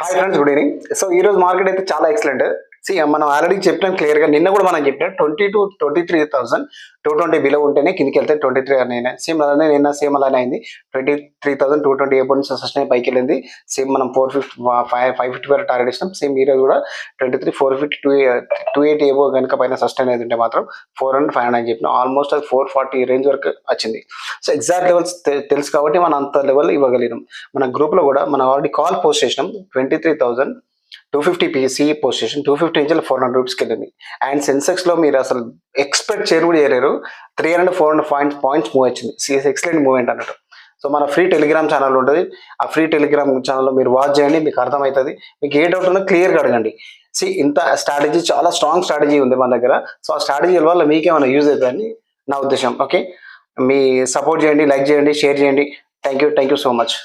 Hi friends, good evening. So ఈ రోజు market అయితే చాలా ఎక్సలెంట్. మనం ఆల్రెడీ చెప్పినాం క్లియర్ గా, నిన్న కూడా మనం చెప్పినాం 22,23,220 బిలో ఉంటేనే కిందికి వెళ్తే 23 అని సేమ్ అలానే నిన్న సేమ్ అలానే అయింది. 23,220 ఏ నుంచి సస్టైన్ పైకి వెళ్ళింది. సేమ్ మనం 550 వరకు టార్గెట్ ఇచ్చినాం. సేమ్ ఈ రోజు కూడా 23,450 280 ఏవో కనుక పైన సస్టైన్ అయితే ఉంటే మాత్రం 400 500 అని చెప్పినాం. ఆల్మోస్ట్ అది 440 రేంజ్ వరకు వచ్చింది. సో ఎగ్జాక్ట్ లెవెల్స్ తెలుసు కాబట్టి మనం అంత లెవెల్ ఇవ్వగలిగినాం. మన గ్రూప్ లో కూడా మనం ఆల్రెడీ కాల్ పోస్ట్ చేసినాం. 23,250 పిసి పోస్ట్ చేసిన 250 నుంచి 400 రూపీస్కి వెళ్ళింది. అండ్ సెన్సెక్స్ లో మీరు అసలు ఎక్స్పెక్ట్ చేయరు కూడా చేయలేరు. 300-400 పాయింట్స్ మూవ్ వచ్చింది. ఎక్సలెంట్ మూవ్మెంట్ అన్నట్టు. సో మన ఫ్రీ టెలిగ్రామ్ ఛానల్ ఉంటుంది. ఆ ఫ్రీ టెలిగ్రామ్ ఛానల్లో మీరు వాచ్ చేయండి, మీకు అర్థమవుతుంది. మీకు ఏ డౌట్ ఉందో క్లియర్గా అడగండి. ఇంత స్ట్రాటజీ, చాలా స్ట్రాంగ్ స్ట్రాటజీ ఉంది మన దగ్గర. సో ఆ స్ట్రాటజీ వల్ల మీకేమైనా యూజ్ అవుతుందని నా ఉద్దేశం. ఓకే, మీ సపోర్ట్ చేయండి, లైక్ చేయండి, షేర్ చేయండి. Thank you so much.